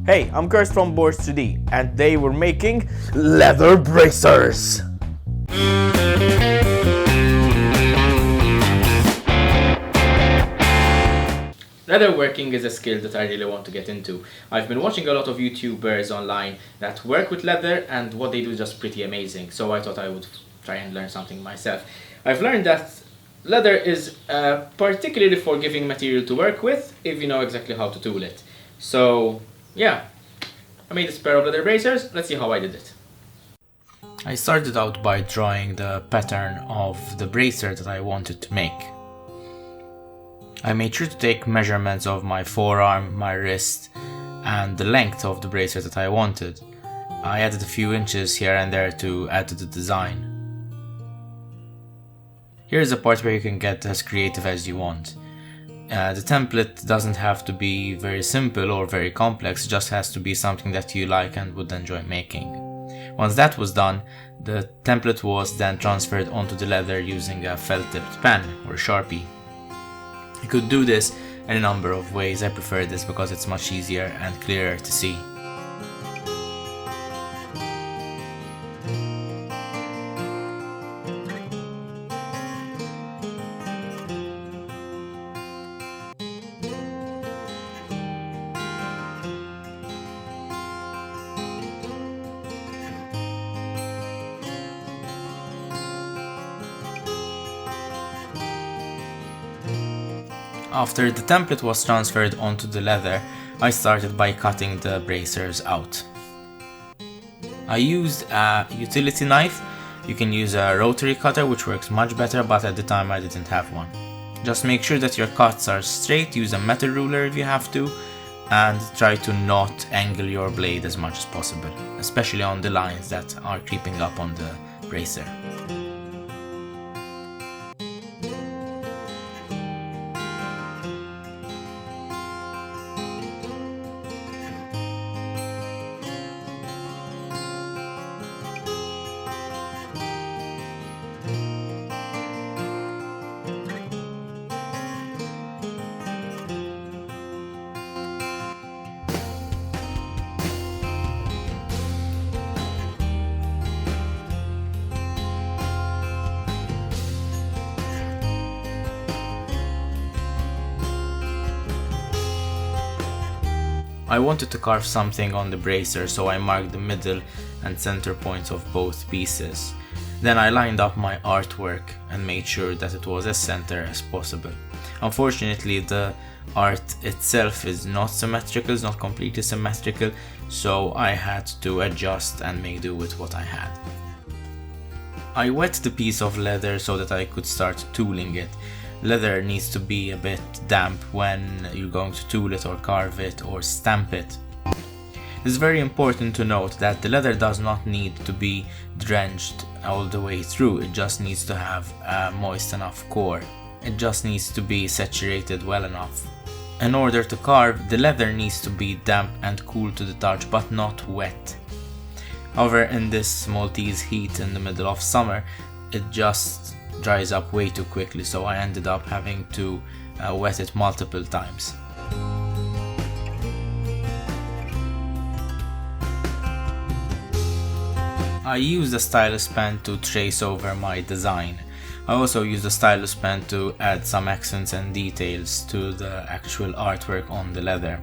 Hey, I'm Kurt from Boards 2D, and today we're making leather bracers. Leatherworking is a skill that I really want to get into. I've been watching a lot of YouTubers online that work with leather, and what they do is just pretty amazing. So I thought I would try and learn something myself. I've learned that leather is a particularly forgiving material to work with if you know exactly how to tool it. So yeah, I made this pair of leather bracers. Let's see how I did it. I started out by drawing the pattern of the bracer that I wanted to make. I made sure to take measurements of my forearm, my wrist, and the length of the bracer that I wanted. I added a few inches here and there to add to the design. Here's a part where you can get as creative as you want. The template doesn't have to be very simple or very complex, it just has to be something that you like and would enjoy making. Once that was done, the template was then transferred onto the leather using a felt-tipped pen or Sharpie. You could do this in a number of ways. I prefer this because it's much easier and clearer to see. After the template was transferred onto the leather, I started by cutting the bracers out. I used a utility knife. You can use a rotary cutter, which works much better, but at the time I didn't have one. Just make sure that your cuts are straight, use a metal ruler if you have to, and try to not angle your blade as much as possible, especially on the lines that are creeping up on the bracer. I wanted to carve something on the bracer, so I marked the middle and center points of both pieces. Then I lined up my artwork and made sure that it was as center as possible. Unfortunately, the art itself is not symmetrical, it's not completely symmetrical, so I had to adjust and make do with what I had. I wet the piece of leather so that I could start tooling it. Leather needs to be a bit damp when you're going to tool it or carve it or stamp it. It's very important to note that the leather does not need to be drenched all the way through, it just needs to have a moist enough core. It just needs to be saturated well enough. In order to carve, the leather needs to be damp and cool to the touch, but not wet. However, in this Maltese heat in the middle of summer, it just dries up way too quickly, so I ended up having to wet it multiple times. I used a stylus pen to trace over my design. I also used a stylus pen to add some accents and details to the actual artwork on the leather.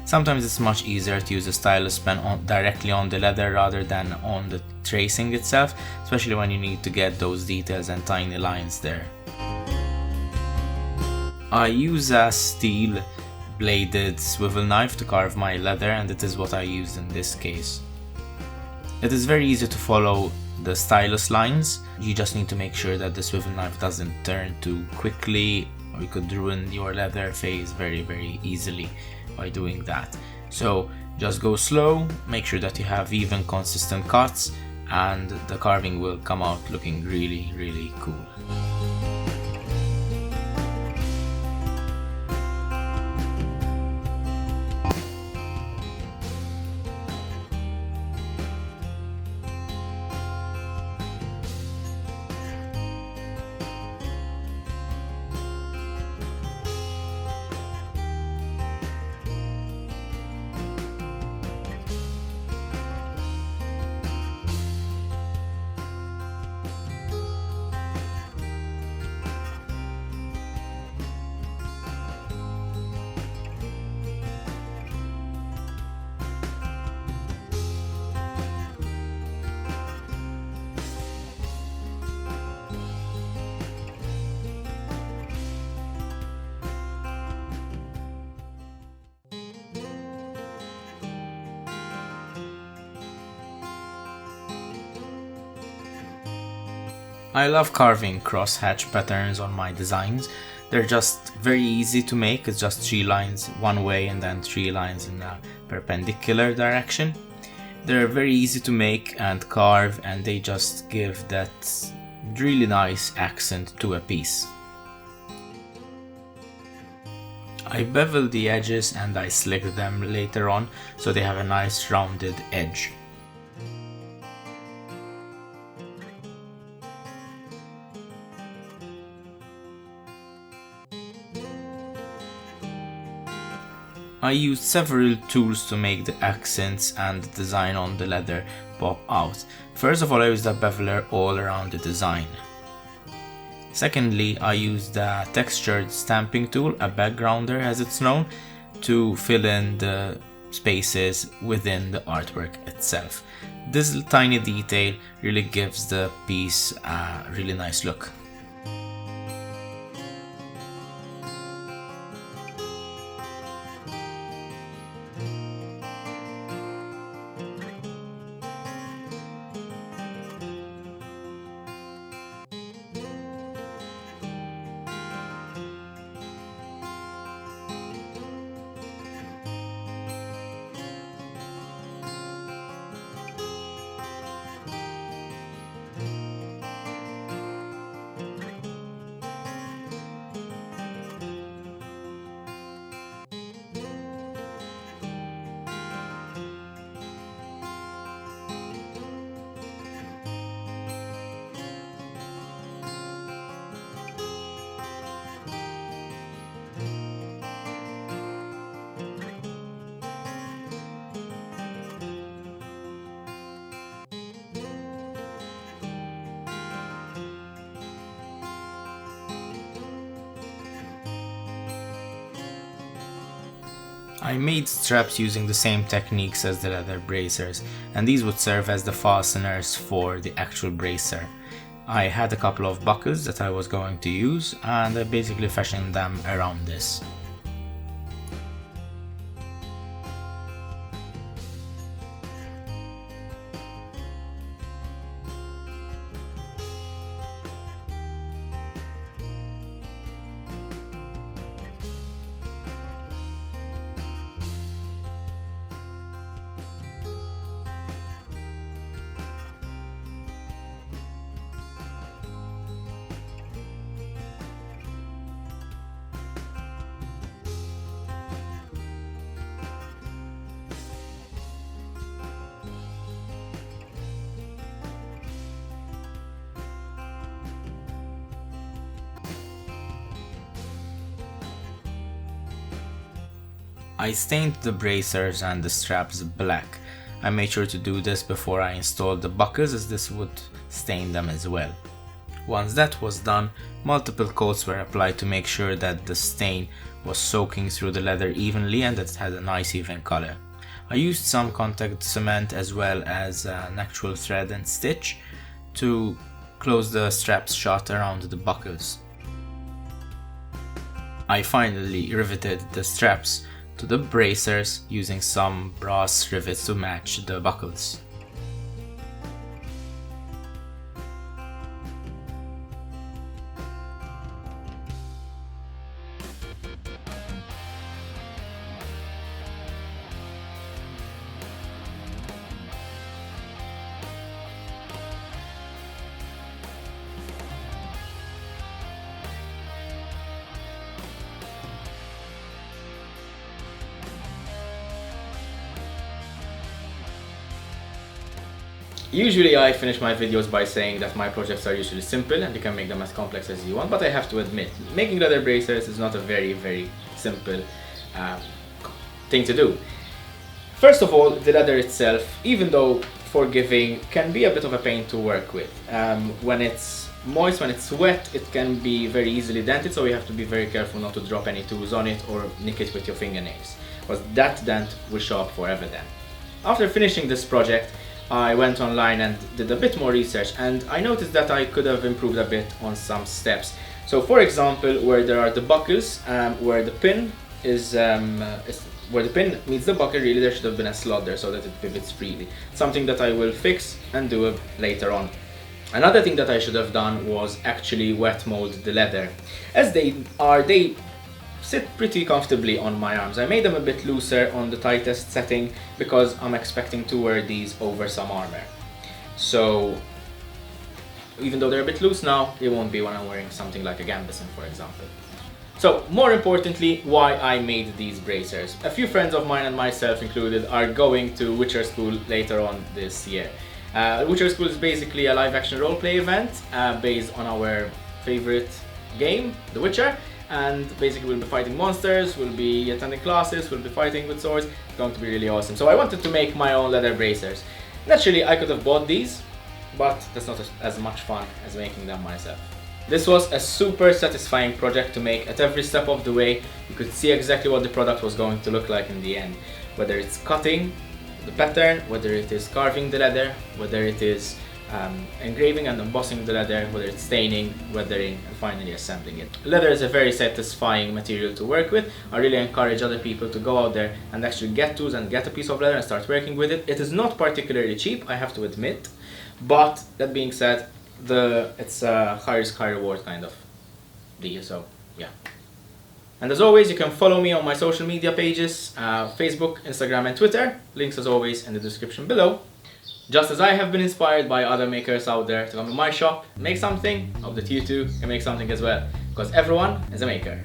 Sometimes it's much easier to use a stylus pen directly on the leather rather than on the tracing itself, especially when you need to get those details and tiny lines there. I use a steel bladed swivel knife to carve my leather, and it is what I used in this case. It is very easy to follow the stylus lines. You just need to make sure that the swivel knife doesn't turn too quickly, or you could ruin your leather phase very easily by doing that. So just go slow, make sure that you have even consistent cuts, and the carving will come out looking really cool. I love carving cross-hatch patterns on my designs. They're just very easy to make. It's just 3 lines one way and then 3 lines in a perpendicular direction. They're very easy to make and carve, and they just give that really nice accent to a piece. I bevel the edges and I slick them later on so they have a nice rounded edge. I used several tools to make the accents and the design on the leather pop out. First of all, I used a beveler all around the design. Secondly, I used a textured stamping tool, a backgrounder as it's known, to fill in the spaces within the artwork itself. This tiny detail really gives the piece a really nice look. I made straps using the same techniques as the leather bracers, and these would serve as the fasteners for the actual bracer. I had a couple of buckles that I was going to use, and I basically fashioned them around this. I stained the bracers and the straps black. I made sure to do this before I installed the buckles, as this would stain them as well. Once that was done, multiple coats were applied to make sure that the stain was soaking through the leather evenly and that it had a nice even color. I used some contact cement as well as an actual thread and stitch to close the straps shut around the buckles. I finally riveted the straps to the bracers using some brass rivets to match the buckles. Usually I finish my videos by saying that my projects are usually simple and you can make them as complex as you want, but I have to admit, making leather bracers is not a very simple thing to do. First of all, the leather itself, even though forgiving, can be a bit of a pain to work with. When it's moist, when it's wet, it can be very easily dented, so you have to be very careful not to drop any tools on it or nick it with your fingernails, because that dent will show up forever then. After finishing this project, I went online and did a bit more research, and I noticed that I could have improved a bit on some steps. So for example, where there are the buckles, where the pin is, where the pin meets the buckle, really there should have been a slot there so that it pivots freely. Something that I will fix and do later on. Another thing that I should have done was actually wet mold the leather. As they sit pretty comfortably on my arms. I made them a bit looser on the tightest setting because I'm expecting to wear these over some armor. So even though they're a bit loose now, they won't be when I'm wearing something like a gambeson, for example. So more importantly, why I made these bracers. A few friends of mine and myself included are going to Witcher School later on this year. Witcher School is basically a live action roleplay event based on our favorite game, The Witcher. And basically we'll be fighting monsters, we'll be attending classes, we'll be fighting with swords. It's going to be really awesome. So I wanted to make my own leather bracers. Naturally I could have bought these, but that's not as much fun as making them myself. This was a super satisfying project to make. At every step of the way you could see exactly what the product was going to look like in the end. Whether it's cutting the pattern, whether it is carving the leather, whether it is engraving and embossing the leather, whether it's staining, weathering, and finally assembling it. Leather is a very satisfying material to work with. I really encourage other people to go out there and actually get tools and get a piece of leather and start working with it. It is not particularly cheap, I have to admit, but that being said, it's a high risk, high reward kind of deal, so yeah. And as always, you can follow me on my social media pages, Facebook, Instagram and Twitter. Links as always in the description below. Just as I have been inspired by other makers out there to come to my shop, make something, I hope that you too can make something as well, because everyone is a maker.